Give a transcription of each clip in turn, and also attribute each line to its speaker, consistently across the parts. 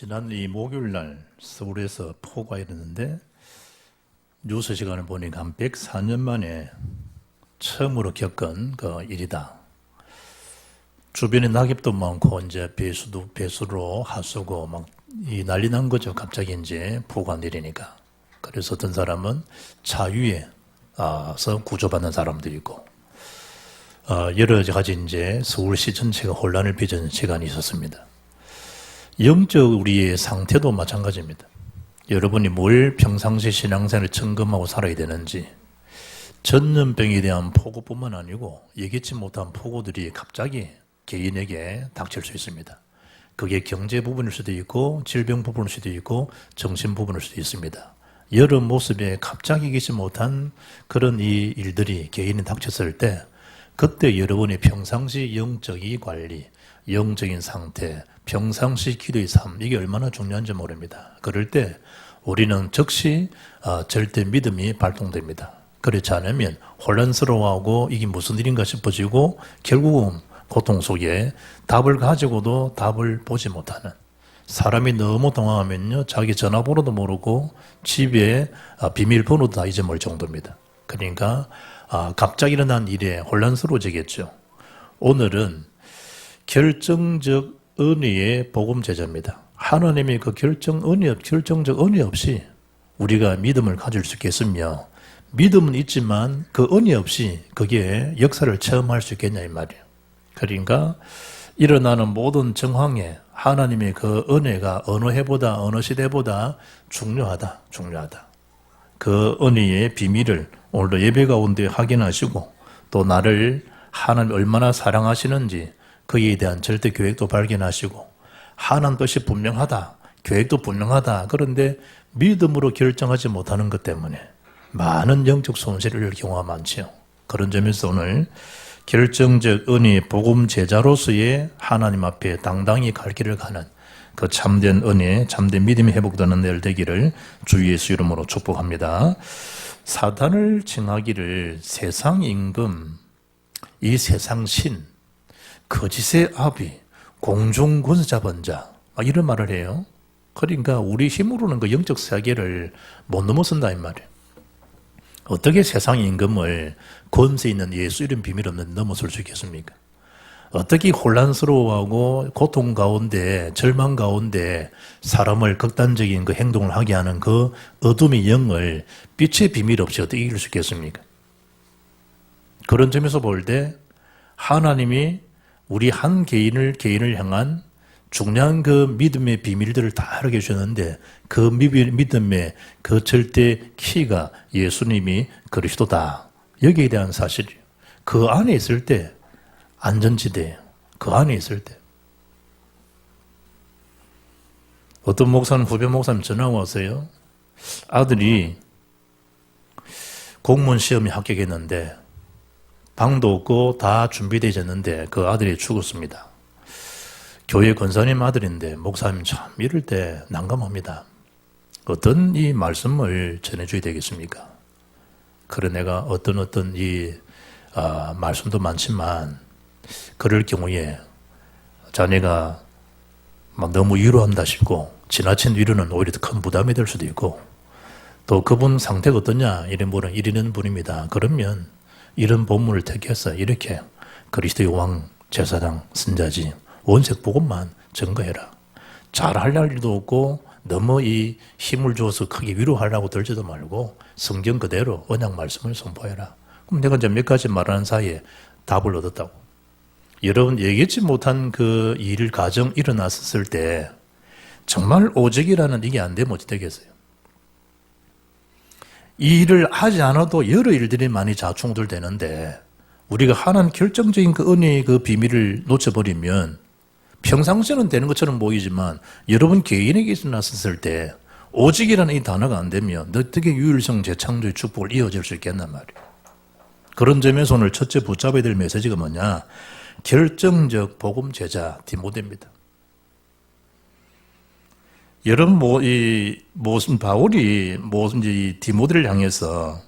Speaker 1: 지난 이 목요일 날 서울에서 폭우가 일어났는데 뉴스 시간을 보니까 한 104년 만에 처음으로 겪은 그 일이다. 주변에 낙엽도 많고 이제 배수로 하수고 막 이 난리 난 거죠. 갑자기 이제 폭우가 내리니까. 그래서 어떤 사람은 차 위에서 구조받는 사람도 있고 여러 가지 이제 서울시 전체가 혼란을 빚은 시간이 있었습니다. 영적 우리의 상태도 마찬가지입니다. 여러분이 뭘 평상시 신앙생활을 점검하고 살아야 되는지, 전염병에 대한 폭우뿐만 아니고 예기치 못한 폭우들이 갑자기 개인에게 닥칠 수 있습니다. 그게 경제 부분일 수도 있고 질병 부분일 수도 있고 정신 부분일 수도 있습니다. 여러 모습에 갑자기 예기치 못한 그런 이 일들이 개인이 닥쳤을 때 그때 여러분의 평상시 영적인 관리, 영적인 상태, 평상시 기도의 삶, 이게 얼마나 중요한지 모릅니다. 그럴 때 우리는 즉시 절대 믿음이 발동됩니다. 그렇지 않으면 혼란스러워하고 이게 무슨 일인가 싶어지고 결국은 고통 속에 답을 가지고도 답을 보지 못하는, 사람이 너무 당황하면요 자기 전화번호도 모르고 집에 비밀번호도 다 잊어버릴 정도입니다. 그러니까 갑자기 일어난 일에 혼란스러워지겠죠. 오늘은 결정적 은혜의 복음 제자입니다. 하나님의 그 결정적 은혜 없이 우리가 믿음을 가질 수 있겠으며, 믿음은 있지만 그 은혜 없이 그게 역사를 체험할 수 있겠냐 이 말이에요. 그러니까 일어나는 모든 정황에 하나님의 그 은혜가 어느 해보다 어느 시대보다 중요하다. 그 은혜의 비밀을 오늘도 예배 가운데 확인하시고, 또 나를 하나님 얼마나 사랑하시는지 거기에 대한 절대 계획도 발견하시고, 하나님 뜻이 분명하다, 계획도 분명하다. 그런데 믿음으로 결정하지 못하는 것 때문에 많은 영적 손실을 일 경우가 많지요. 그런 점에서 오늘 결정적 은혜 복음 제자로서의 하나님 앞에 당당히 갈 길을 가는 그 참된 은혜, 참된 믿음이 회복되는 날 되기를 주 예수 이름으로 축복합니다. 사단을 칭하기를 세상 임금, 이 세상 신, 거짓의 아비, 공중 권세 잡은 자, 이런 말을 해요. 그러니까 우리 힘으로는 그 영적 세계를 못 넘어선다 이 말이에요. 어떻게 세상 임금을 권세 있는 예수 이름 비밀 없는 넘어설 수 있겠습니까? 어떻게 혼란스러워하고 고통 가운데 절망 가운데 사람을 극단적인 그 행동을 하게 하는 그 어둠의 영을 빛의 비밀 없이 어떻게 이길 수 있겠습니까? 그런 점에서 볼 때 하나님이 우리 한 개인을 향한 중요한 그 믿음의 비밀들을 다 알게 주셨는데, 그 믿음의 그 절대 키가 예수님이 그리스도다. 여기에 대한 사실이에요. 그 안에 있을 때 안전지대예요. 그 안에 있을 때. 어떤 목사는, 후배 목사님 전화가 왔어요. 아들이 공무원 시험에 합격했는데 방도 없고 다 준비되어졌는데 그 아들이 죽었습니다. 교회 권사님 아들인데 목사님 참 이럴 때 난감합니다. 어떤 이 말씀을 전해줘야 되겠습니까? 그래 내가 어떤 이 말씀도 많지만 그럴 경우에 자네가 막 너무 위로한다 싶고 지나친 위로는 오히려 더 큰 부담이 될 수도 있고, 또 그분 상태가 어떠냐 이런 분입니다. 그러면 이런 본문을 택해서 이렇게 그리스도의 왕, 제사장, 선자지 원색 복음만 증거해라. 잘할 일도 없고 너무 이 힘을 줘서 크게 위로하려고 들지도 말고 성경 그대로 언약 말씀을 선포해라. 그럼 내가 이제 몇 가지 말하는 사이에 답을 얻었다고. 여러분 예기치 못한 그 일 가정 일어났을 때 정말 오직이라는 이게 안 되면 어찌 되겠어요? 이 일을 하지 않아도 여러 일들이 많이 자충우돌되는데 우리가 하나님 결정적인 그 은혜의 그 비밀을 놓쳐버리면 평상시에는 되는 것처럼 보이지만 여러분 개인에게 일어났을 때 오직이라는 이 단어가 안 되면 어떻게 유일성 재창조의 축복을 이어질 수 있겠단 말이에요. 그런 점에서 오늘 첫째 붙잡아야 될 메시지가 뭐냐? 결정적 복음 제자 디모데입니다. 여러분 바울이 이 디모데를 향해서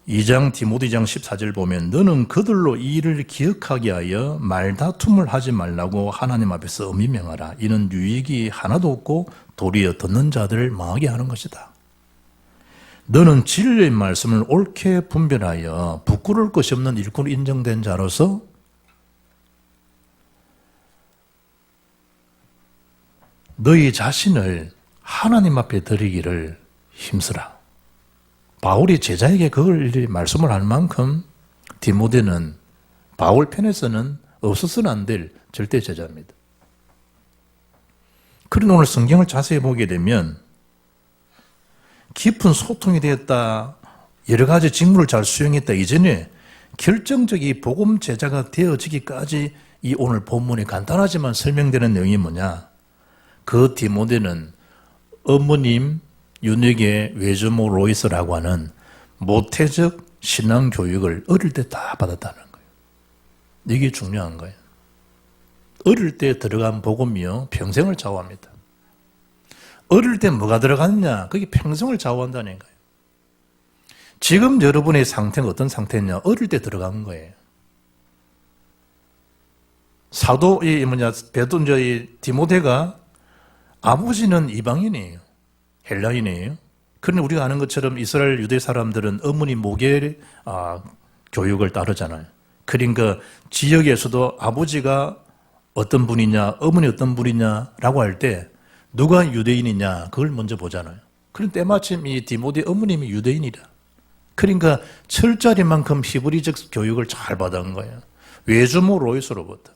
Speaker 1: 2장 디모데 2장 14절 보면 너는 그들로 이 일을 기억하게 하여 말다툼을 하지 말라고 하나님 앞에서 엄히 명하라. 이는 유익이 하나도 없고 도리어 듣는 자들을 망하게 하는 것이다. 너는 진리의 말씀을 옳게 분별하여 부끄러울 것이 없는 일꾼 인정된 자로서 너희 자신을 하나님 앞에 드리기를 힘쓰라. 바울이 제자에게 그걸 말씀을 할 만큼 디모데는 바울 편에서는 없어서는 안 될 절대 제자입니다. 그런 오늘 성경을 자세히 보게 되면 깊은 소통이 되었다, 여러 가지 직무를 잘 수행했다 이전에 결정적인 복음 제자가 되어지기까지 이 오늘 본문에 간단하지만 설명되는 내용이 뭐냐? 그 디모데는 어머님 윤익의 외조모 로이스라고 하는 모태적 신앙 교육을 어릴 때 다 받았다는 거예요. 이게 중요한 거예요. 어릴 때 들어간 복음이요 평생을 좌우합니다. 어릴 때 뭐가 들어갔냐? 그게 평생을 좌우한다는 거예요. 지금 여러분의 상태는 어떤 상태냐? 어릴 때 들어간 거예요. 사도 디모데가 아버지는 이방인이에요. 헬라인이에요. 그런데 우리가 아는 것처럼 이스라엘 유대 사람들은 어머니 모계 교육을 따르잖아요. 그러니까 지역에서도 아버지가 어떤 분이냐, 어머니 어떤 분이냐라고 할 때 누가 유대인이냐 그걸 먼저 보잖아요. 그런데 때마침 이 디모데 어머님이 유대인이라. 그러니까 철자리만큼 히브리적 교육을 잘 받은 거예요. 외조모 로이스로부터.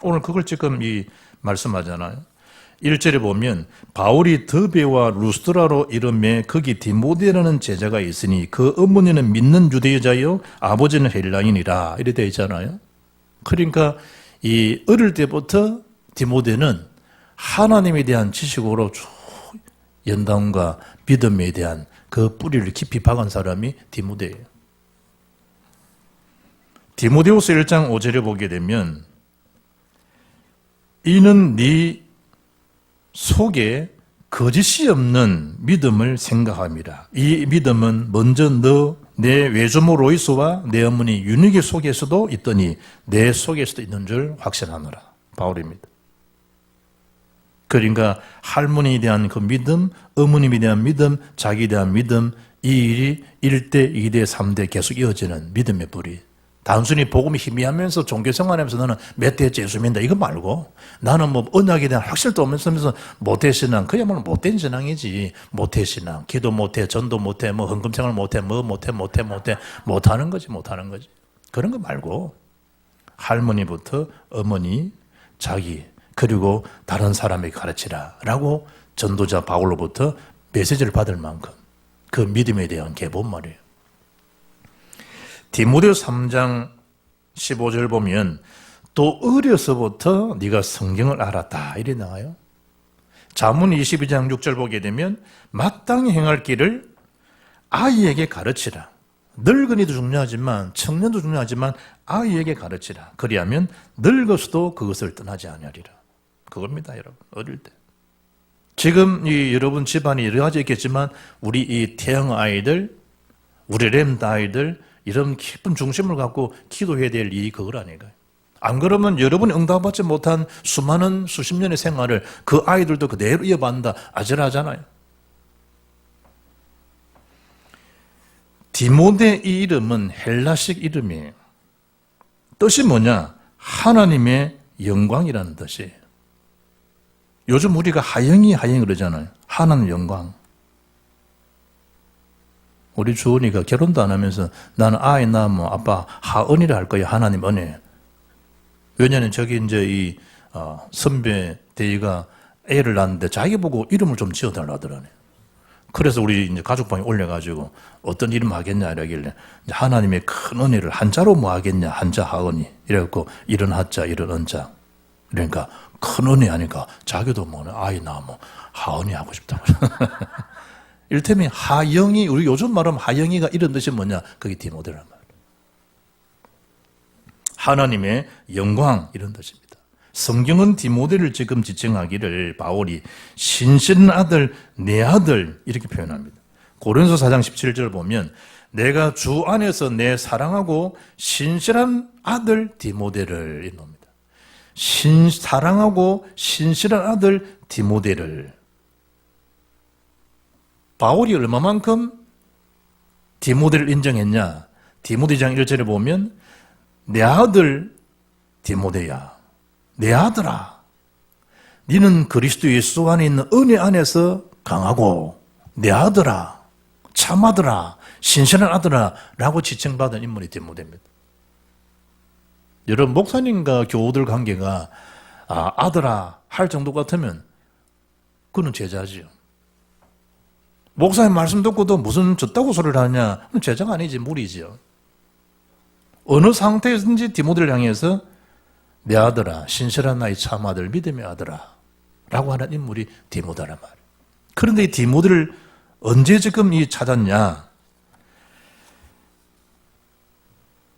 Speaker 1: 오늘 그걸 지금 말씀하잖아요. 1절에 보면 바울이 더베와 루스드라로 이름에 거기 디모데라는 제자가 있으니 그 어머니는 믿는 유대여자요 아버지는 헬라인이라 이렇게 되어 있잖아요. 그러니까 이 어릴 때부터 디모데는 하나님에 대한 지식으로 쭉 연단과 믿음에 대한 그 뿌리를 깊이 박은 사람이 디모데예요. 디모데후서 1장 5절에 보게 되면 이는 네 속에 거짓이 없는 믿음을 생각합니다. 이 믿음은 먼저 내 외조모 로이스와 내 어머니 윤희계 속에서도 있더니 내 속에서도 있는 줄 확신하노라. 바울입니다. 그러니까 할머니에 대한 그 믿음, 어머님에 대한 믿음, 자기에 대한 믿음, 이 일이 1대, 2대, 3대 계속 이어지는 믿음의 뿌리. 단순히 복음이 희미하면서 종교생활하면서 너는 몇 대째 예수 믿는다 이거 말고 나는 뭐 언약에 대한 확실도 없으면서 모태신앙 그야말로 못된 신앙이지. 모태신앙 기도 못해 전도 못해 뭐 헌금생활 못해 뭐 못하는 거지. 그런 거 말고 할머니부터 어머니 자기 그리고 다른 사람에게 가르치라 라고 전도자 바울로부터 메시지를 받을 만큼 그 믿음에 대한 개본 말이에요. 디모데후서 3장 15절 보면 또 어려서부터 네가 성경을 알았다 이래 나와요. 잠언 22장 6절 보게 되면 마땅히 행할 길을 아이에게 가르치라. 늙은이도 중요하지만 청년도 중요하지만 아이에게 가르치라. 그리하면 늙어서도 그것을 떠나지 아니하리라. 그겁니다, 여러분. 어릴 때. 지금 여러분 집안이 여러 가지 있겠지만 우리 이 태영 아이들, 우리 램드 아이들 이런 깊은 중심을 갖고 기도해야 될 일이 그걸 아닌가요? 안 그러면 여러분이 응답받지 못한 수많은 수십 년의 생활을 그 아이들도 그대로 이어받는다 아찔하잖아요. 디모데 이 이름은 헬라식 이름이에요. 뜻이 뭐냐? 하나님의 영광이라는 뜻이에요. 요즘 우리가 하영이 그러잖아요. 하나님 영광. 우리 주은이가 결혼도 안 하면서 나는 아이 낳으면 아빠 하은이라 할 거야. 하나님 은혜. 왜냐하면 저기 이제 선배 대희가 애를 낳았는데 자기 보고 이름을 좀 지어달라 하더라네. 그래서 우리 이제 가족방에 올려가지고 어떤 이름 하겠냐 이러길래 하나님의 큰 은혜를 한자로 뭐 하겠냐 한자 하은이 이래갖고 이런 하자 이런 은자 그러니까 큰 은혜 하니까 자기도 뭐 아이 낳으면 하은이 하고 싶다고. 일테면 하영이 우리 요즘 말하면 하영이가 이런 뜻이 뭐냐 그게 디모데란 말이에요. 하나님의 영광 이런 뜻입니다. 성경은 디모데를 지금 지칭하기를 바울이 신신 아들 내 아들 이렇게 표현합니다. 고린도서 4장 17절 보면 내가 주 안에서 내 사랑하고 신실한 아들 디모데를 이놈이다. 사랑하고 신실한 아들 디모데를. 바울이 얼마만큼 디모데를 인정했냐? 디모데장 1절에 보면 내 아들 디모데야, 내 아들아, 너는 그리스도 예수 안에 있는 은혜 안에서 강하고 내 아들아, 참 아들아, 신실한 아들아 라고 지칭받은 인물이 디모데입니다. 여러분, 목사님과 교우들 관계가 아들아 할 정도 같으면 그는 제자지요. 목사님 말씀 듣고도 무슨 졌다고 소리를 하냐? 제자가 아니지, 무리지요. 어느 상태에서든지 디모데를 향해서 내 아들아, 신실한 나의 참 아들, 믿음의 아들아 라고 하는 인물이 디모데란 말이에요. 그런데 이 디모데를 언제 지금 찾았냐?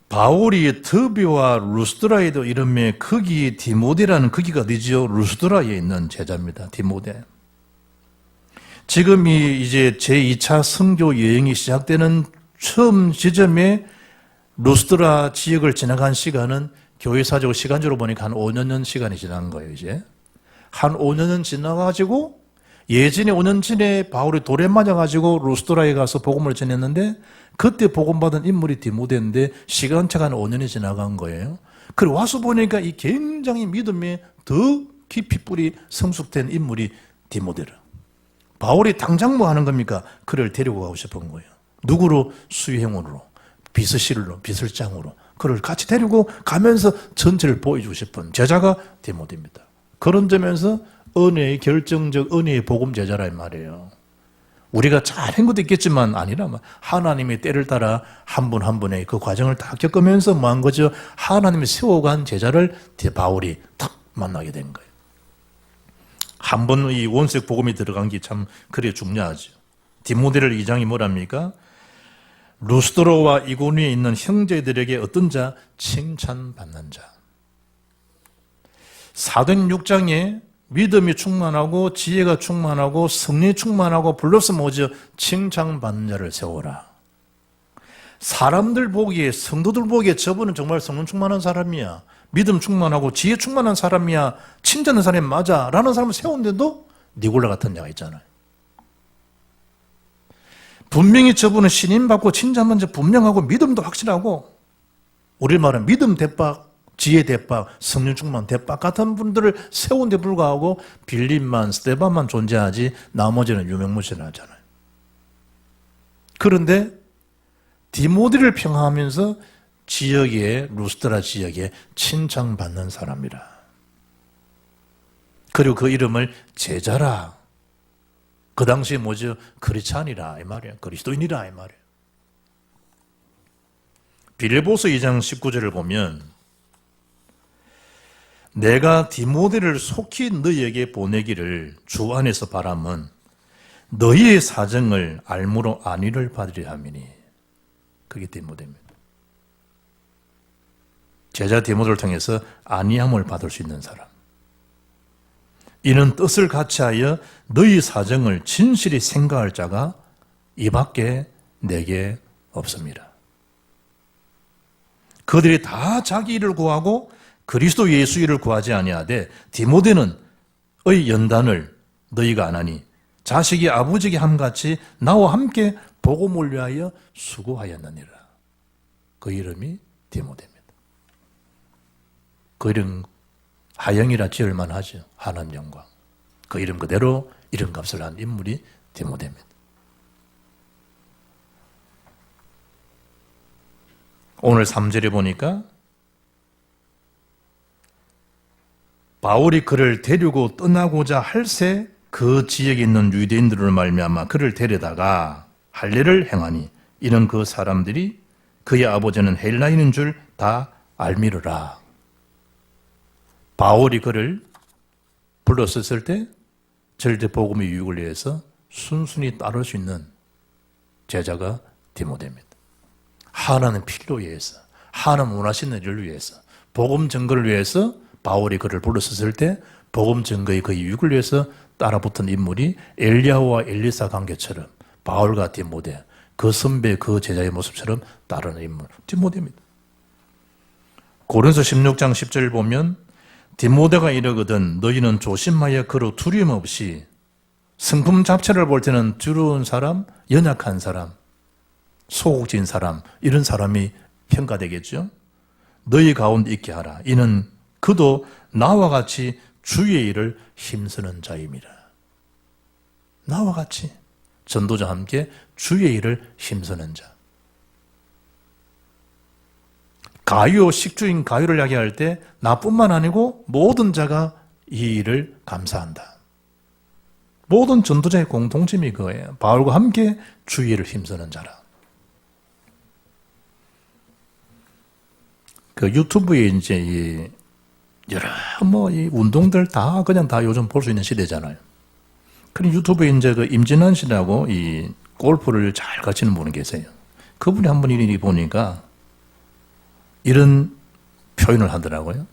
Speaker 1: 바울이 더비와 루스드라에도 이름에 거기 디모데라는 거기가 어디죠? 루스드라에 있는 제자입니다. 디모데. 지금이 이제 제2차 선교 여행이 시작되는 처음 지점에 루스드라 지역을 지나간 시간은 교회사적으로 시간적으로 보니까 한 5년 시간이 지난 거예요, 이제. 한 5년은 지나가지고 예전에 5년 전에 바울이 돌에 맞아가지고 루스드라에 가서 복음을 전했는데 그때 복음받은 인물이 디모데인데 시간차가 한 5년이 지나간 거예요. 그리고 와서 보니까 이 굉장히 믿음에 더 깊이 뿌리 성숙된 인물이 디모데라. 바울이 당장 뭐 하는 겁니까? 그를 데리고 가고 싶은 거예요. 누구로? 수행원으로, 비서실로, 비서장으로 그를 같이 데리고 가면서 전체를 보여주고 싶은 제자가 디모데입니다. 그런 점에서 은혜의 결정적 은혜의 복음 제자란 말이에요. 우리가 잘한 것도 있겠지만 아니라 하나님의 때를 따라 한 분 한 분의 그 과정을 다 겪으면서 뭐 한 거죠? 하나님이 세워간 제자를 바울이 탁 만나게 된 거예요. 한 번 이 원색 복음이 들어간 게 참 그래 중요하죠. 디모데를 2장이 뭐랍니까? 루스드로와 이고니에 있는 형제들에게 어떤 자? 칭찬받는 자. 사도행 6장에 믿음이 충만하고 지혜가 충만하고 성령이 충만하고 플러스 뭐죠? 칭찬받는 자를 세워라. 사람들 보기에, 성도들 보기에 저분은 정말 성령 충만한 사람이야, 믿음 충만하고 지혜 충만한 사람이야, 칭찬하는 사람이 맞아 라는 사람을 세운데도 니골라 같은 자가 있잖아요. 분명히 저분은 신임받고 칭찬받는 자 분명하고 믿음도 확실하고, 우리말은 믿음 대박, 지혜 대박, 성령 충만 대박 같은 분들을 세운 데 불구하고 빌립만, 스데반만 존재하지 나머지는 유명무실하잖아요. 그런데 디모데를 평하면서 지역에, 루스드라 지역에 칭찬받는 사람이라. 그리고 그 이름을 제자라. 그 당시에 뭐죠? 크리스찬이라 이 말이에요. 그리스도인이라 이 말이에요. 빌립보서 2장 19절을 보면 내가 디모데를 속히 너희에게 보내기를 주 안에서 바람은 너희의 사정을 알므로 안위를 받으려 함이니. 그게 디모데입니다. 제자 디모데를 통해서 안위함을 받을 수 있는 사람. 이는 뜻을 같이하여 너희 사정을 진실히 생각할 자가 이밖에 내게 없습니다. 그들이 다 자기 일을 구하고 그리스도 예수 일을 구하지 아니하되 디모데는 의 연단을 너희가 안 하니 자식이 아버지에게 함같이 나와 함께 복음을 위하여 수고하였느니라. 그 이름이 디모데입니다. 그 이름 하영이라 지을만 하죠. 하나님 영광. 그 이름 그대로 이름값을 한 인물이 디모데입니다. 오늘 3절에 보니까 바울이 그를 데리고 떠나고자 할새 그 지역에 있는 유대인들을 말미암아 그를 데려다가 할례를 행하니 이는 그 사람들이 그의 아버지는 헬라인인 줄 다 알미르라. 바울이 그를 불렀었을 때 절대 복음의 유익을 위해서 순순히 따를 수 있는 제자가 디모데입니다. 하나님 필요에 의해서, 하나님 원하시는 일을 위해서, 복음 증거를 위해서 바울이 그를 불렀었을 때 복음 증거의 그 유익을 위해서 따라붙은 인물이 엘리야와 엘리사 관계처럼 바울과 디모데, 그 선배, 그 제자의 모습처럼 따르는 인물, 디모데입니다. 고린도서 16장 10절을 보면 디모데가 이러거든 너희는 조심하여 그로 두려움 없이 성품 자체를 볼 때는 두려운 사람, 연약한 사람, 소극적인 사람, 이런 사람이 평가되겠죠. 너희 가운데 있게 하라. 이는 그도 나와 같이 주의 일을 힘쓰는 자임이라. 나와 같이 전도자와 함께 주의 일을 힘쓰는 자. 가요, 식주인 가요를 이야기할 때 나뿐만 아니고 모든 자가 이 일을 감사한다. 모든 전도자의 공통점이 그거예요. 바울과 함께 주의 일을 힘쓰는 자라. 그 유튜브에 이제 이 여러 이 운동들 다 그냥 다 요즘 볼 수 있는 시대잖아요. 그럼 유튜브에 이제 그 임진환 씨라고 이 골프를 잘 가르치는 분이 계세요. 그분이 한번 일이 보니까 이런 표현을 하더라고요.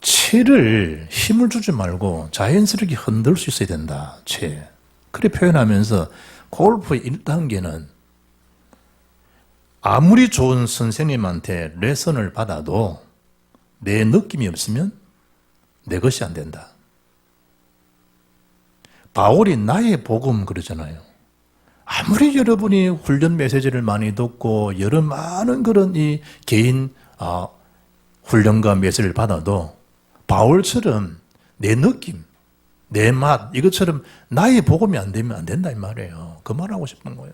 Speaker 1: 채를 힘을 주지 말고 자연스럽게 흔들 수 있어야 된다. 채. 그렇게 표현하면서 골프의 1단계는 아무리 좋은 선생님한테 레슨을 받아도 내 느낌이 없으면 내 것이 안 된다. 바울이 나의 복음 그러잖아요. 아무리 여러분이 훈련 메시지를 많이 듣고 여러 많은 그런 이 개인 훈련과 메시지를 받아도 바울처럼 내 느낌, 내 맛 이것처럼 나의 복음이 안 되면 안 된다 이 말이에요. 그 말하고 싶은 거예요.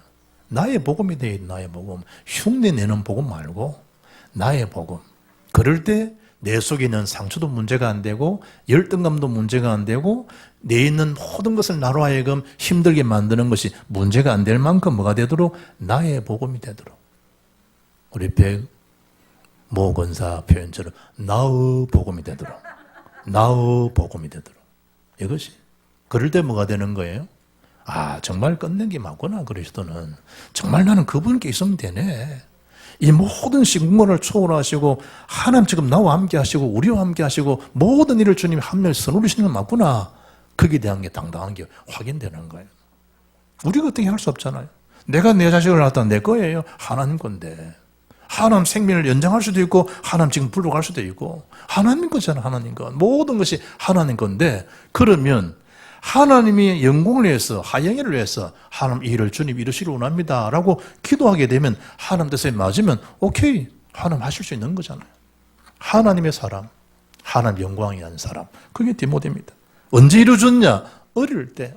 Speaker 1: 나의 복음이 돼 나의 복음. 흉내 내는 복음 말고 나의 복음. 그럴 때 내 속에 있는 상처도 문제가 안 되고 열등감도 문제가 안 되고 내 있는 모든 것을 나로 하여금 힘들게 만드는 것이 문제가 안 될 만큼 뭐가 되도록 나의 복음이 되도록 우리 백모 권사 표현처럼 나의 복음이 되도록 나의 복음이 되도록 이것이 그럴 때 뭐가 되는 거예요? 아 정말 끝낸 게 맞구나 그리스도는 정말 나는 그분께 있으면 되네. 이 모든 식물을 초월하시고 하나님 지금 나와 함께 하시고 우리와 함께 하시고 모든 일을 주님이 합력을 선우리시는 건 맞구나. 거기에 대한 게 당당한 게 확인되는 거예요. 우리가 어떻게 할 수 없잖아요. 내가 내 자식을 낳았다 내 거예요. 하나님 건데. 하나님 생명을 연장할 수도 있고 하나님 지금 불러갈 수도 있고 하나님 거잖아. 하나님 거. 모든 것이 하나님 건데 그러면 하나님이 영광을 위해서 하영이를 위해서 하나님 이 일을 주님 이루시길 원합니다 라고 기도하게 되면 하나님 뜻에 맞으면 오케이 하나님 하실 수 있는 거잖아요. 하나님의 사람, 하나님 영광이 한 사람 그게 디모데입니다. 언제 이루어졌냐? 어릴 때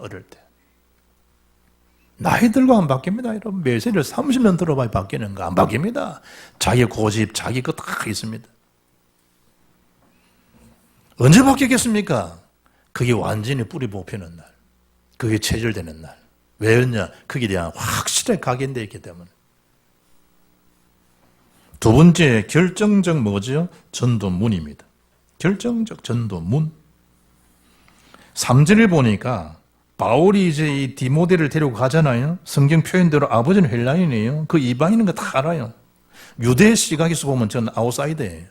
Speaker 1: 나이 들고 안 바뀝니다. 여러분 메시지를 30년 들어봐야 바뀌는 거 안 바뀝니다. 자기 고집, 자기 거 다 있습니다. 언제 바뀌겠습니까? 그게 완전히 뿌리 뽑히는 날. 그게 체질되는 날. 왜였냐? 그게 대한 확실하게 각인되어 있기 때문에. 두 번째 결정적 뭐죠? 전도문입니다. 결정적 전도문. 3절을 보니까 바울이 이제 이 디모데를 데리고 가잖아요. 성경 표현대로 아버지는 헬라인이에요. 그 이방인은 거 다 알아요. 유대 시각에서 보면 저는 아웃사이더예요.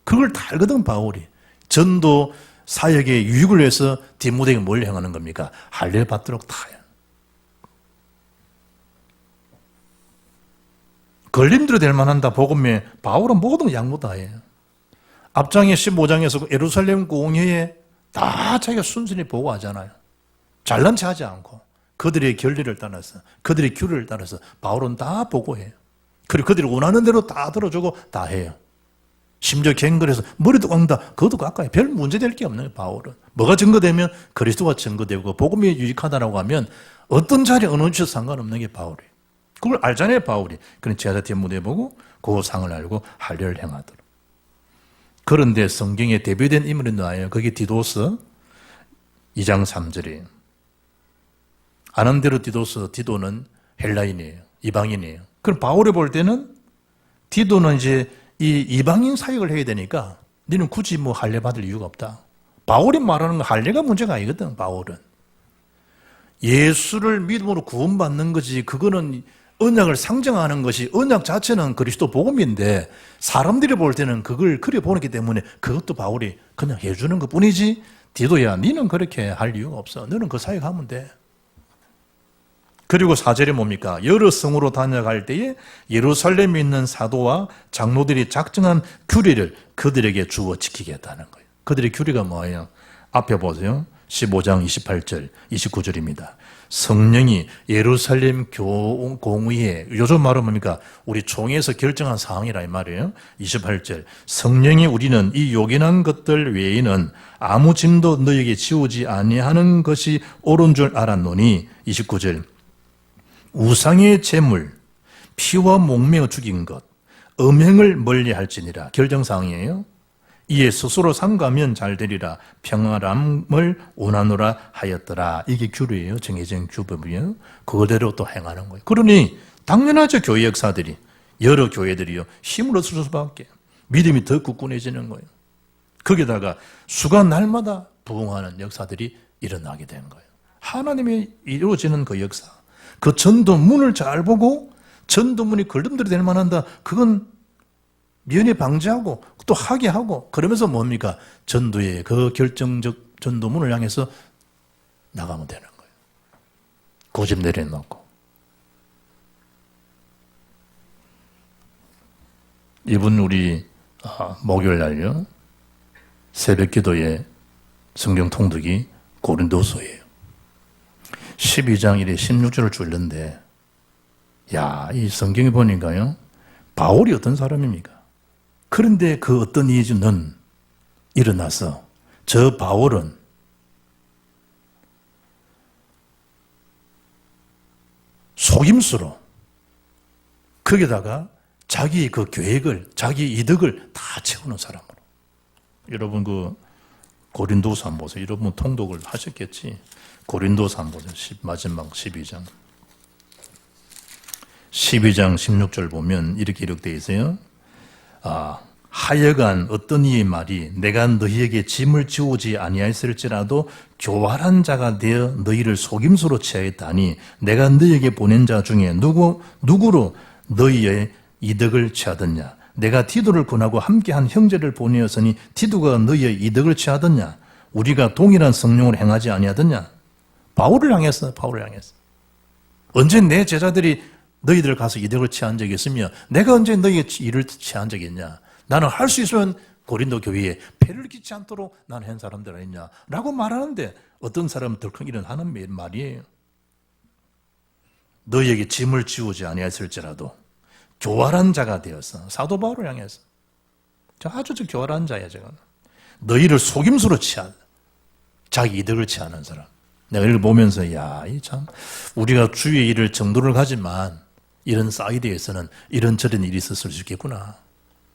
Speaker 1: 그걸 다 알거든 바울이. 전도 사역에 유익을 위해서 디모데에게 뭘 행하는 겁니까? 할례 받도록 다요. 걸림돌이 될 만한다 복음에 바울은 모든 양보 다 해요. 앞장에 15장에서 예루살렘 공회에 다 자기가 순순히 보고하잖아요. 잘난 체 하지 않고 그들의 결례를 따라서 그들의 규례를 따라서 바울은 다 보고해요. 그리고 그들이 원하는 대로 다 들어주고 다 해요. 심지어 갱걸해서 머리도 깎는다. 그것도 깎아요. 별 문제될 게 없는 거예요. 바울은. 뭐가 증거되면 그리스도가 증거되고 복음이 유익하다라고 하면 어떤 자리에 어느 주셔도 상관없는 게 바울이에요. 그걸 알잖아요. 바울이. 그런 제자 디모데 보고 그 상을 알고 할례를 행하도록. 그런데 성경에 대표된 인물이 나와요. 그게 디도스 2장 3절이에요. 아는 대로 디도는 헬라인이에요. 이방인이에요. 그럼 바울이 볼 때는 디도는 이제 이 이방인 사역을 해야 되니까 너는 굳이 뭐 할례 받을 이유가 없다. 바울이 말하는 건 할례가 문제가 아니거든. 바울은 예수를 믿음으로 구원받는 거지. 그거는 언약을 상정하는 것이 언약 자체는 그리스도 복음인데 사람들이 볼 때는 그걸 그려 보기 때문에 그것도 바울이 그냥 해주는 것 뿐이지. 디도야, 너는 그렇게 할 이유가 없어. 너는 그 사역하면 돼. 그리고 4절에 뭡니까? 여러 성으로 다녀갈 때에 예루살렘에 있는 사도와 장로들이 작정한 규례를 그들에게 주어 지키겠다는 거예요. 그들의 규례가 뭐예요? 앞에 보세요. 15장 28절, 29절입니다. 성령이 예루살렘 공의회, 요즘 말은 뭡니까? 우리 총회에서 결정한 사항이라 이 말이에요. 28절, 성령이 우리는 이 요긴한 것들 외에는 아무 짐도 너에게 지우지 아니하는 것이 옳은 줄 알았노니. 29절, 우상의 제물, 피와 목매어 죽인 것, 음행을 멀리할지니라. 결정사항이에요. 이에 스스로 삼가면 잘 되리라. 평안함을 원하노라 하였더라. 이게 규례예요. 정해진 규범이에요. 그거대로 또 행하는 거예요. 그러니 당연하죠. 교회 역사들이, 여러 교회들이요, 힘을 얻을 수밖에, 믿음이 더 굳건해지는 거예요. 거기다가 수가 날마다 부흥하는 역사들이 일어나게 된 거예요. 하나님이 이루어지는 그 역사, 그 전도문을 잘 보고 전도문이 걸림돌이 될 만한다. 그건 미연에 방지하고 또 하게 하고, 그러면서 뭡니까? 전도의 그 결정적 전도문을 향해서 나가면 되는 거예요. 고집 내려놓고. 이번 우리 목요일 날요, 새벽 기도에 성경 통독이 고린도서예요. 12장 1에 16절을 줄는데, 야, 이 성경에 보니까요, 바울이 어떤 사람입니까? 그런데 그 어떤 이유는 일어나서 저 바울은 속임수로 거기다가 자기 그 계획을, 자기 이득을 다 채우는 사람으로. 여러분 그 고린도서 한번 보세요. 여러분 통독을 하셨겠지. 고린도서 한번 보세요. 마지막 12장. 12장 16절 보면 이렇게 기록되어 있어요. 하여간 어떤 이의 말이 내가 너희에게 짐을 지우지 아니하였을지라도 교활한 자가 되어 너희를 속임수로 취하였다니 내가 너희에게 보낸 자 중에 누구로 너희의 이득을 취하더냐? 내가 티도를 권하고 함께한 형제를 보내었으니 티도가 너희의 이득을 취하더냐? 우리가 동일한 성령을 행하지 아니하더냐? 바울을 향했어. 언제 내 제자들이 너희들 가서 이득을 취한 적이 있으며 내가 언제 너희의 일을 취한 적이 있냐? 나는 할 수 있으면 고린도 교회에 폐를 끼치 않도록 나는 한 사람들 아니냐? 라고 말하는데 어떤 사람은 덜컹 일어나는 말이에요. 너희에게 짐을 지우지 아니하였을지라도 교활한 자가 되어서, 사도 바울을 향해서 아주 교활한 자야. 제가 너희를 속임수로 취한, 자기 이득을 취하는 사람. 내가 이걸 보면서 야, 이 참 우리가 주의 일을 정도를 가지만 이런 사이드에서는 이런저런 일이 있었을 수 있겠구나.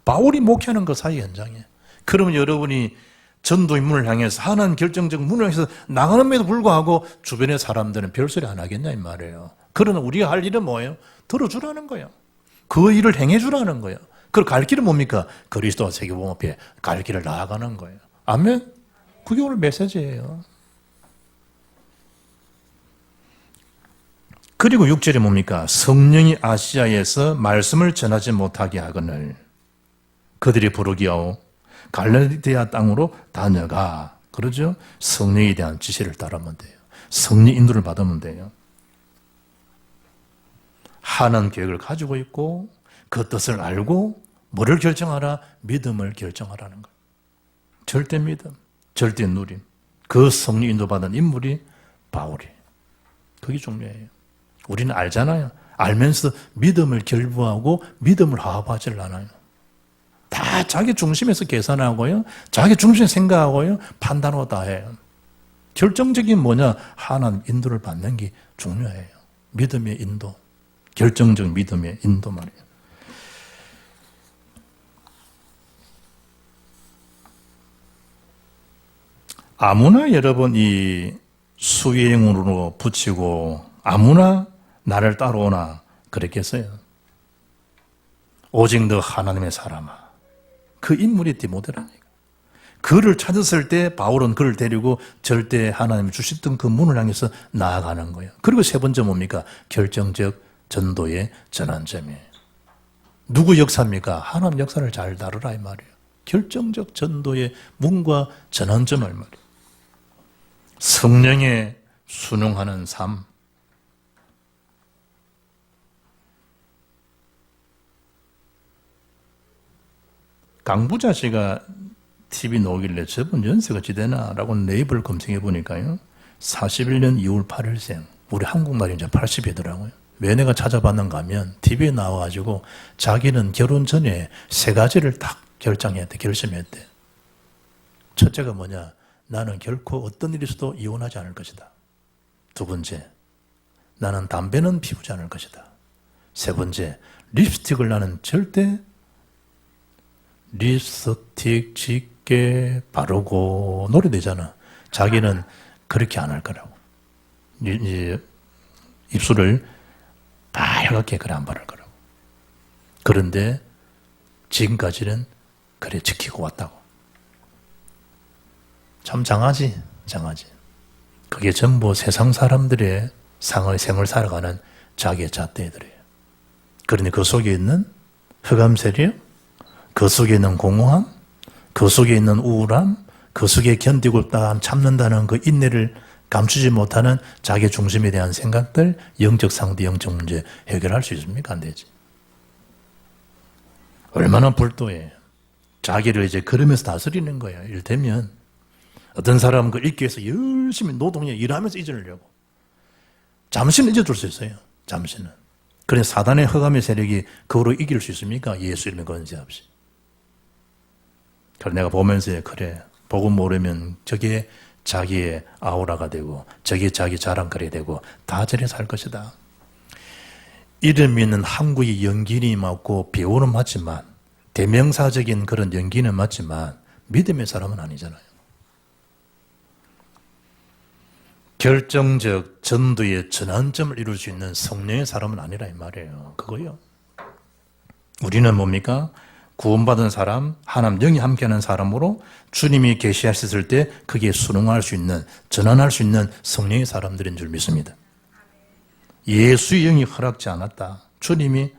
Speaker 1: 바울이 목회하는 그 사이 현장에. 그러면 여러분이 전도의 문을 향해서, 하나님 결정적 문을 향해서 나가는데도 불구하고 주변의 사람들은 별소리 안 하겠냐 이 말이에요. 그러나 우리가 할 일은 뭐예요? 들어주라는 거예요. 그 일을 행해주라는 거예요. 그 갈 길은 뭡니까? 그리스도와 세계복음 앞에 갈 길을 나아가는 거예요. 아멘? 그게 오늘 메시지예요. 그리고 6절에 뭡니까? 성령이 아시아에서 말씀을 전하지 못하게 하거늘 그들이 부르기하오 갈라디아 땅으로 다녀가. 그러죠? 성령에 대한 지시를 따르면 돼요. 성령 인도를 받으면 돼요. 하나님 계획을 가지고 있고 그 뜻을 알고 뭐를 결정하라? 믿음을 결정하라는 거예요. 절대 믿음, 절대 누림. 그 성령 인도받은 인물이 바울이에요. 그게 중요해요. 우리는 알잖아요. 알면서 믿음을 결부하고 믿음을 화합하지 않아요. 다 자기 중심에서 계산하고요. 자기 중심에서 생각하고요. 판단하고 다 해요. 결정적인 뭐냐? 하나님 인도를 받는 게 중요해요. 믿음의 인도. 결정적 믿음의 인도 말이에요. 아무나 여러분 이 수행으로 붙이고 아무나 나를 따라오나 그랬겠어요? 오직 너 하나님의 사람아. 그 인물이 디모데라니까. 그를 찾았을 때 바울은 그를 데리고 절대 하나님이 주셨던 그 문을 향해서 나아가는 거예요. 그리고 세 번째 뭡니까? 결정적 전도의 전환점이에요. 누구 역사입니까? 하나님 역사를 잘 다루라 이 말이에요. 결정적 전도의 문과 전환점을 말이에요. 성령에 순응하는 삶. 강부자 씨가 TV 나오길래 저분 연세가 어찌 되나라고 네이버를 검색해 보니까요. 41년 2월 8일생. 우리 한국말이 이제 80이더라고요. 왜 내가 찾아봤는가 하면 TV에 나와가지고 자기는 결혼 전에 세 가지를 딱 결정했대, 결심했대. 첫째가 뭐냐? 나는 결코 어떤 일이 있어도 이혼하지 않을 것이다. 두 번째, 나는 담배는 피우지 않을 것이다. 세 번째, 립스틱을 나는 절대 립스틱 짙게 바르고 노래되잖아. 자기는 그렇게 안 할 거라고. 입술을 빨갛게 그래 안 바를 거라고. 그런데 지금까지는 그래 지키고 왔다고. 참 장하지. 그게 전부 세상 사람들의 생을 살아가는 자기의 잣대들이에요. 그런데 그 속에 있는 흑암 세력, 그 속에 있는 공허함, 그 속에 있는 우울함, 그 속에 견디고 참는다는 그 인내를 감추지 못하는 자기 중심에 대한 생각들, 영적 상대, 영적 문제 해결할 수 있습니까? 안 되지. 얼마나 불도해. 자기를 이제 걸으면서 다스리는 거야. 이를테면 어떤 사람은 그 읽기 위해서 열심히 노동력 일하면서 잊으려고. 잠시는 잊어줄 수 있어요. 잠시는. 그래 사단의 흑암의 세력이 그거로 이길 수 있습니까? 예수 이름의 권세 없이. 그래 내가 보면서 그래 복음 모르면 저게 자기의 아우라가 되고 저게 자기 자랑거리 되고 다 저래 살 것이다. 이름 있는 한국의 연기는 맞고 배우는 맞지만 대명사적인 그런 연기는 맞지만 믿음의 사람은 아니잖아요. 결정적 전도의 전환점을 이룰 수 있는 성령의 사람은 아니라 이 말이에요. 그거요. 우리는 뭡니까? 구원받은 사람, 하나님 영이 함께하는 사람으로 주님이 계시하셨을 때 그게 순응할 수 있는, 전환할 수 있는 성령의 사람들인 줄 믿습니다. 예수의 영이 허락지 않았다. 주님이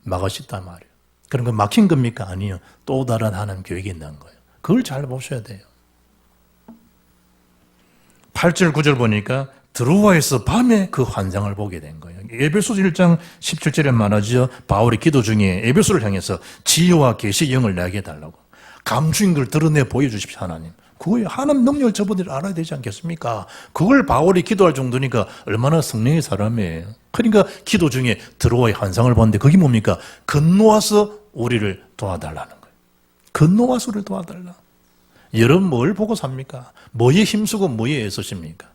Speaker 1: 막으셨단 말이에요. 그런 거 막힌 겁니까? 아니요. 또 다른 하나님 계획이 있는 거예요. 그걸 잘 보셔야 돼요. 8절 9절 보니까 드로아에서 밤에 그 환상을 보게 된 거예요. 에베소서 1장 17절에 말하죠. 바울이 기도 중에 에베소를 향해서 지혜와 계시의 영을 내게 해달라고. 감추인 걸 드러내 보여주십시오 하나님. 그거에 하나님 능력을 저분들이 알아야 되지 않겠습니까? 그걸 바울이 기도할 정도니까 얼마나 성령의 사람이에요. 그러니까 기도 중에 드로아의 환상을 봤는데 그게 뭡니까? 건너와서 우리를 도와달라는 거예요. 건너와서 우리를 도와달라. 여러분 뭘 보고 삽니까? 뭐에 힘쓰고 뭐에 애쓰십니까?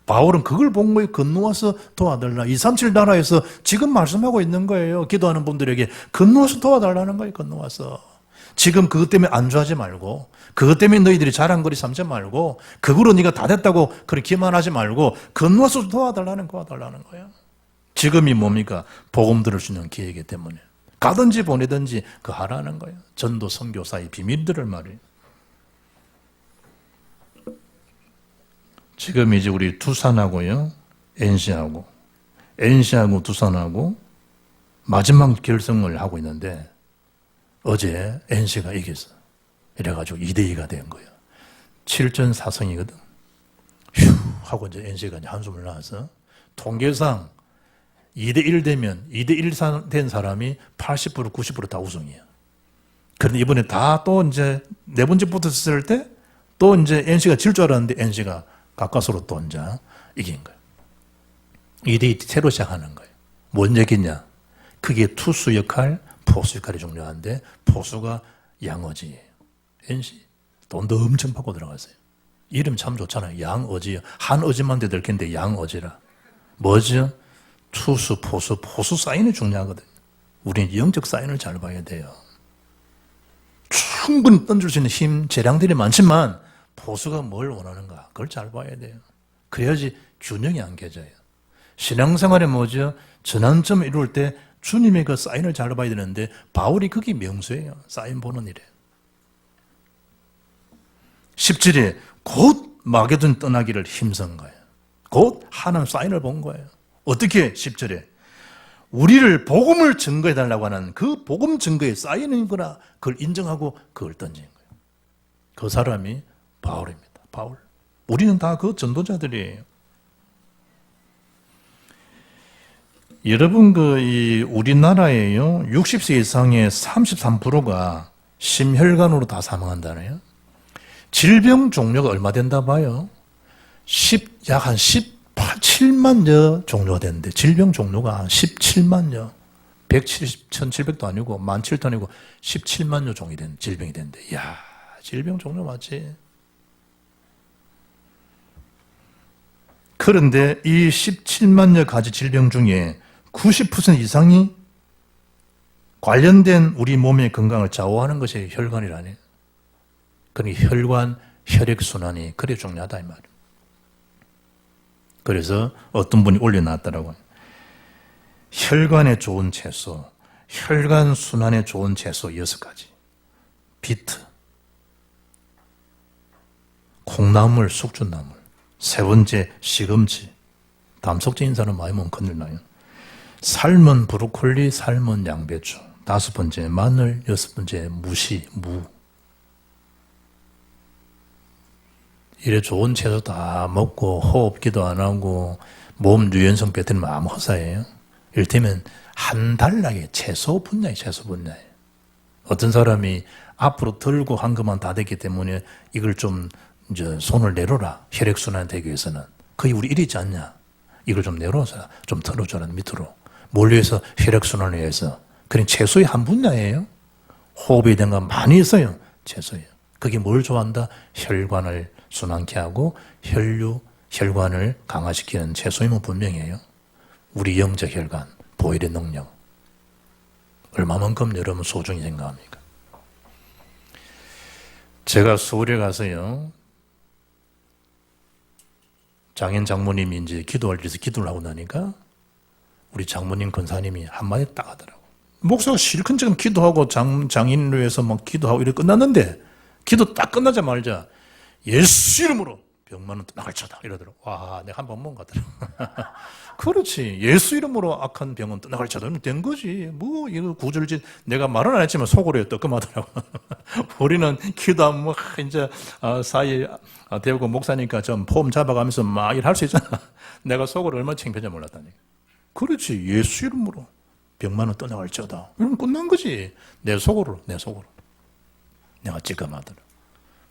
Speaker 1: 바울은 그걸 본 거예요. 건너와서 도와달라. 237 나라에서 지금 말씀하고 있는 거예요. 기도하는 분들에게 건너와서 도와달라는 거예요. 건너와서. 지금 그것 때문에 안주하지 말고 그것 때문에 너희들이 자랑거리 삼지 말고 그거로 네가 다 됐다고 그렇게 기만하지 말고 건너와서 도와달라는 거야. 지금이 뭡니까? 복음 들을 수 있는 기회이기 때문에 가든지 보내든지 그 하라는 거예요. 전도 선교사의 비밀들을 말이에요. 지금 이제 우리 두산하고요, NC하고 두산하고 마지막 결승을 하고 있는데 어제 NC가 이겼어. 이래가지고 2대2가 된 거예요. 7전 4승이거든. 휴 하고 이제 NC가 이제 한숨을 나와서 통계상 2대1 되면 2대1 된 사람이 80% 90% 다 우승이에요. 그런데 이번에 다 또 이제 네 번째 붙었을 때 또 이제 NC가 질 줄 알았는데 NC가 가까스로 또 이제 이긴 거예요. 2대2 새로 시작하는 거예요. 뭔 얘기냐? 그게 투수 역할, 포수 역할이 중요한데 포수가 양어지예요. NC 돈도 엄청 받고 들어갔어요. 이름 참 좋잖아요. 양어지요. 한어지만 돼도 될 텐데 양어지라. 뭐죠? 투수, 포수 사인이 중요하거든요. 우리는 영적 사인을 잘 봐야 돼요. 충분히 던질 수 있는 힘, 재량들이 많지만 포수가 뭘 원하는가? 그걸 잘 봐야 돼요. 그래야지 균형이 안 깨져요. 신앙생활에 뭐죠? 전환점을 이룰 때 주님의 그 사인을 잘 봐야 되는데 바울이 그게 명수예요. 사인 보는 일에. 17에 곧 마게돈 떠나기를 힘쓴 거예요. 곧 하나님 사인을 본 거예요. 어떻게 10절에 우리를 복음을 증거해달라고 하는 그 복음 증거의 사인인 거나 그걸 인정하고 그걸 던진 거예요. 그 사람이 바울입니다. 바울. 우리는 다 그 전도자들이에요. 여러분, 우리나라에요, 60세 이상의 33%가 심혈관으로 다 사망한다네요. 질병 종류가 얼마 된다 봐요? 약 한 17만여 종류가 되는데 질병 종류가 한 17만여 1700도 아니고 17,000도 아니고 17만여 종이 된 질병이 된대. 이야, 질병 종류 맞지? 그런데 이 17만여 가지 질병 중에 90% 이상이 관련된 우리 몸의 건강을 좌우하는 것이 혈관이라네. 그러니까 혈관, 혈액순환이 그래 중요하다 이 말이에요. 그래서 어떤 분이 올려놨더라고요. 혈관에 좋은 채소, 혈관 순환에 좋은 채소 6가지. 비트, 콩나물, 숙주나물. 3번째, 시금치. 담석질 인사는 많이 먹으면 큰일 나요. 삶은 브로콜리, 삶은 양배추. 5번째, 마늘. 6번째, 무시, 무. 이래 좋은 채소 다 먹고 호흡기도 안 하고 몸 유연성 뱉으면 아무 허사예요. 이를테면 한 단락의 채소 분야에 채소 분야에 어떤 사람이 앞으로 들고 한 것만 다 됐기 때문에 이걸 좀 이제 손을 내려라. 혈액순환 되기 위해서는 거의 우리 일이지 않냐. 이걸 좀 내려서 좀 털어줘라 밑으로. 뭘 위해서? 혈액순환을 위해서. 그런 채소의 한 분야예요. 호흡에 대한 건 많이 있어요. 채소예요. 그게 뭘 좋아한다? 혈관을 순환케 하고 혈관을 강화시키는 채소임은 분명해요. 우리 영적 혈관, 보혈의 능력. 얼마만큼 여러분 소중히 생각합니까? 제가 서울에 가서요, 장인 장모님이 이제 기도할 때서 기도를 하고 나니까 우리 장모님 권사님이 한마디 딱 하더라고. 목사가 실컷 지금 기도하고 장인을 위해서 막 기도하고 이렇게 끝났는데 기도 딱 끝나자마자 예수 이름으로 병만은 떠나갈지어다 이러더라고. 와, 내가 한 번 먹은 것 같더라고. 그렇지. 예수 이름으로 악한 병은 떠나갈지어다. 된 거지. 뭐 이거 구절지 내가 말은 안 했지만 속으로 뜨끔하더라고. 우리는 기도하면 뭐 이제 사이 대우고 목사니까 좀 폼 잡아가면서 막 일할 수 있잖아. 내가 속으로 얼마나 창피한지 몰랐다니까. 그렇지. 예수 이름으로 병만은 떠나갈지어다. 이러면 끝난 거지. 내 속으로. 내가 찌끔하더라.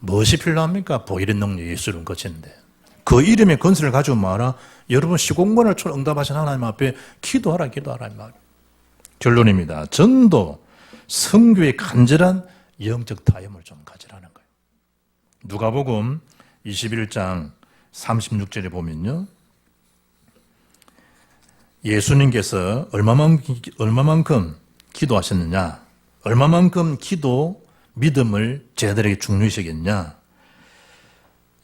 Speaker 1: 무엇이 필요합니까? 보일의 능력 예수 이름 거치는데. 그 이름의 건설을 가지고 말아. 여러분 시공간을 응답하신 하나님 앞에 기도하라 이 말이에요. 결론입니다. 전도, 선교의 간절한 영적 타협을 좀 가지라는 거예요. 누가복음 21장 36절에 보면요. 예수님께서 얼마만큼 기도하셨느냐? 얼마만큼 기도, 믿음을 저희들에게 중요시겠냐?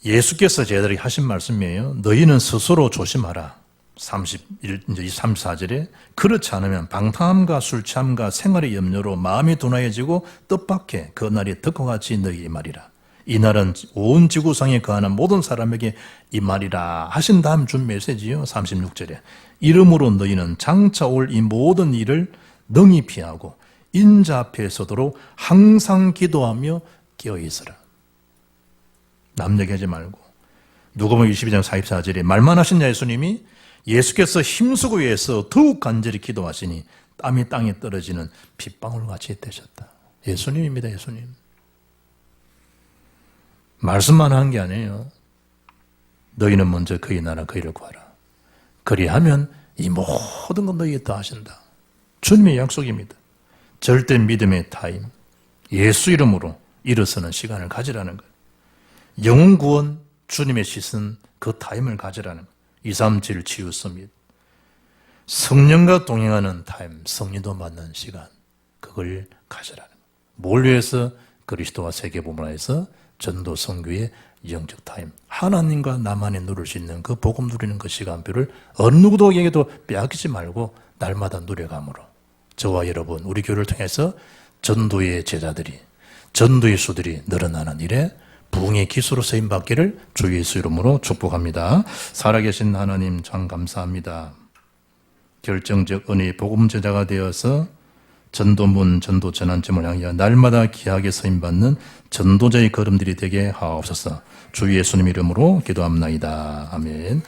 Speaker 1: 예수께서 저희들에게 하신 말씀이에요. 너희는 스스로 조심하라. 34절에 그렇지 않으면 방탕함과 술 취함과 생활의 염려로 마음이 둔하여지고 뜻밖의 그 날이 덕과 같이 너희의 말이라. 이 날은 온 지구상에 거하는 모든 사람에게 이 말이라 하신 다음 준 메시지요. 36절에 이러므로 너희는 장차 올 이 모든 일을 능히 피하고 인자 앞에 서도록 항상 기도하며 깨어있으라. 남 얘기하지 말고. 누가복음 22장 44절에 말만 하신 예수님이 예수께서 힘쓰고 위해서 더욱 간절히 기도하시니 땀이 땅에 떨어지는 빗방울같이 되셨다. 예수님입니다. 예수님. 말씀만 하는 게 아니에요. 너희는 먼저 그의 나라 그의를 구하라. 그리하면 이 모든 것 너희에 더하신다. 주님의 약속입니다. 절대 믿음의 타임, 예수 이름으로 일어서는 시간을 가지라는 거예요. 영혼 구원, 주님의 시선, 그 타임을 가지라는 거예요. 237 치유 서밋. 성령과 동행하는 타임, 성리도 맞는 시간, 그걸 가지라는 거예요. 뭘 위해서? 그리스도와 세계복음화에서 전도 선교의 영적 타임, 하나님과 나만이 누릴 수 있는 그 복음 누리는 그 시간표를 어느 누구에게도 빼앗기지 말고 날마다 누려감으로 저와 여러분, 우리 교회를 통해서 전도의 제자들이, 전도의 수들이 늘어나는 일에 부흥의 기수로 쓰임받기를 주 예수 이름으로 축복합니다. 살아계신 하나님 참 감사합니다. 결정적 은혜의 복음 제자가 되어서 전도문, 전도 전환점을 향하여 날마다 귀하게 쓰임받는 전도자의 걸음들이 되게 하옵소서. 주 예수님 이름으로 기도합나이다. 아멘.